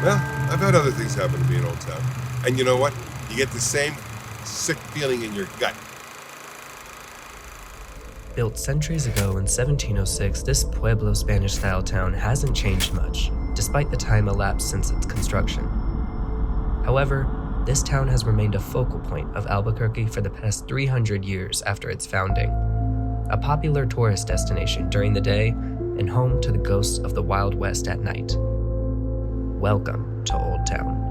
Well, I've had other things happen to me in Old Town. And you know what? You get the same sick feeling in your gut. Built centuries ago in 1706, this Pueblo Spanish-style town hasn't changed much, despite the time elapsed since its construction. However, this town has remained a focal point of Albuquerque for the past 300 years after its founding, a popular tourist destination during the day and home to the ghosts of the Wild West at night. Welcome to Old Town.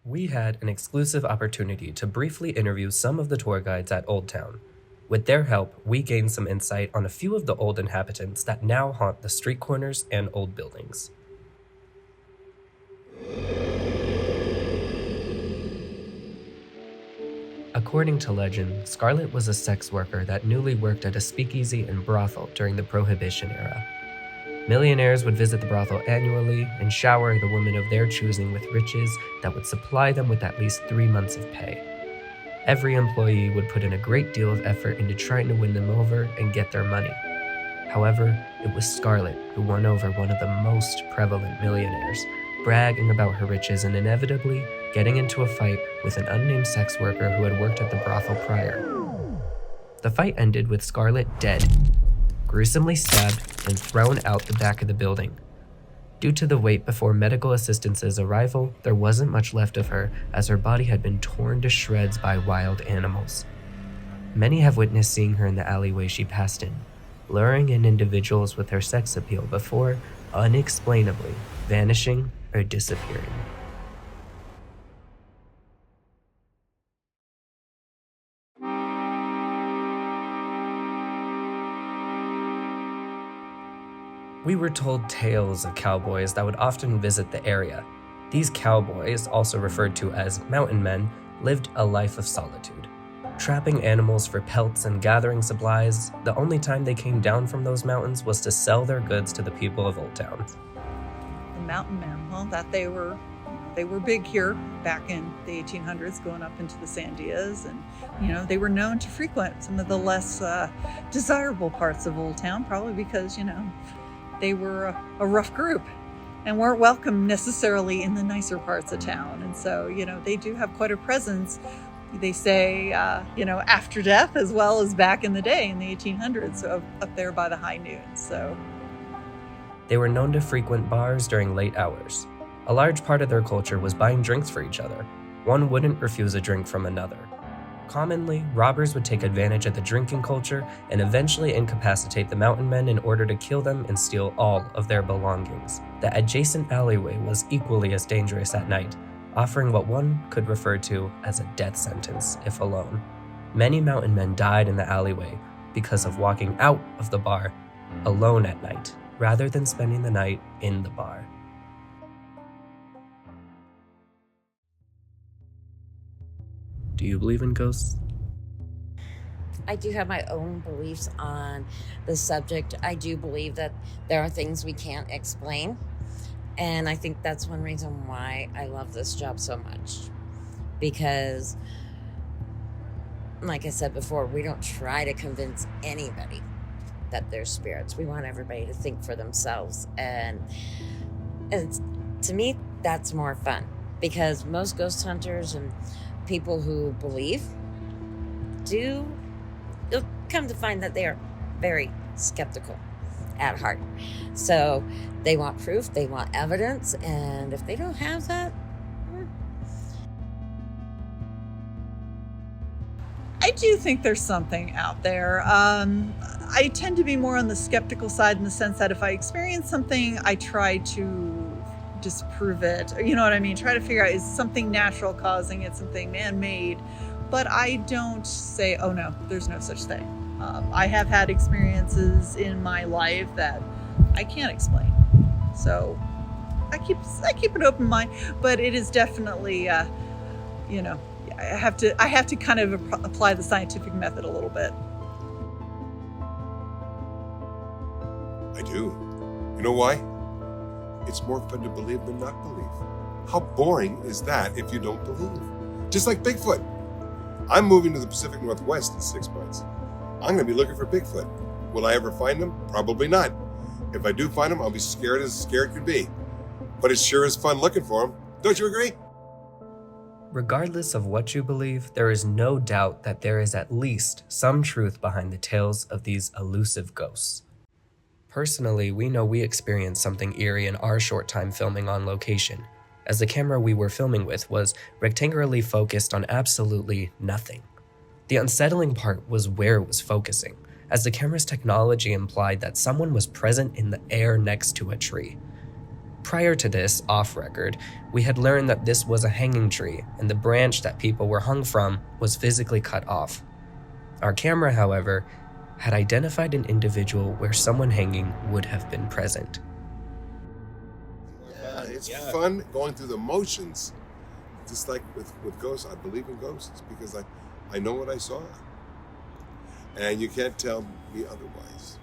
We had an exclusive opportunity to briefly interview some of the tour guides at Old Town. With their help, we gained some insight on a few of the old inhabitants that now haunt the street corners and old buildings. According to legend, Scarlett was a sex worker that newly worked at a speakeasy and brothel during the Prohibition era. Millionaires would visit the brothel annually and shower the women of their choosing with riches that would supply them with at least 3 months of pay. Every employee would put in a great deal of effort into trying to win them over and get their money. However, it was Scarlett who won over one of the most prevalent millionaires, bragging about her riches and inevitably getting into a fight with an unnamed sex worker who had worked at the brothel prior. The fight ended with Scarlett dead, gruesomely stabbed and thrown out the back of the building. Due to the wait before medical assistance's arrival, there wasn't much left of her as her body had been torn to shreds by wild animals. Many have witnessed seeing her in the alleyway she passed in, luring in individuals with her sex appeal before, unexplainably, vanishing or disappearing. We were told tales of cowboys that would often visit the area. These cowboys, also referred to as mountain men, lived a life of solitude. Trapping animals for pelts and gathering supplies, the only time they came down from those mountains was to sell their goods to the people of Old Town. The mountain men, well, that they were big here back in the 1800s, going up into the Sandias, and they were known to frequent some of the less desirable parts of Old Town, probably because they were a rough group and weren't welcome necessarily in the nicer parts of town. And so, they do have quite a presence, they say, after death as well as back in the day in the 1800s, so up there by the high noon. So they were known to frequent bars during late hours. A large part of their culture was buying drinks for each other. One wouldn't refuse a drink from another. Commonly, robbers would take advantage of the drinking culture and eventually incapacitate the mountain men in order to kill them and steal all of their belongings. The adjacent alleyway was equally as dangerous at night, offering what one could refer to as a death sentence if alone. Many mountain men died in the alleyway because of walking out of the bar alone at night, rather than spending the night in the bar. Do you believe in ghosts? I do have my own beliefs on the subject. I do believe that there are things we can't explain. And I think that's one reason why I love this job so much. Because, like I said before, we don't try to convince anybody that they're spirits. We want everybody to think for themselves. And to me, that's more fun. Because most ghost hunters and people who believe you'll come to find that they are very skeptical at heart. So they want proof, they want evidence, and if they don't have that, I do think there's something out there. I tend to be more on the skeptical side in the sense that if I experience something, I try to disprove it. You know what I mean? Try to figure out, is something natural causing it, something man-made? But I don't say, oh no, there's no such thing. I have had experiences in my life that I can't explain. So I keep an open mind, but it is definitely, I have to kind of apply the scientific method a little bit. I do. You know why? It's more fun to believe than not believe. How boring is that if you don't believe? Just like Bigfoot. I'm moving to the Pacific Northwest in 6 months. I'm going to be looking for Bigfoot. Will I ever find him? Probably not. If I do find him, I'll be scared as scared could be. But it sure is fun looking for him. Don't you agree? Regardless of what you believe, there is no doubt that there is at least some truth behind the tales of these elusive ghosts. Personally, we know we experienced something eerie in our short time filming on location, as the camera we were filming with was rectangularly focused on absolutely nothing. The unsettling part was where it was focusing, as the camera's technology implied that someone was present in the air next to a tree. Prior to this, off record, we had learned that this was a hanging tree, and the branch that people were hung from was physically cut off. Our camera, however, had identified an individual where someone hanging would have been present. Yeah, it's fun going through the motions. Just like with ghosts, I believe in ghosts because I know what I saw. And you can't tell me otherwise.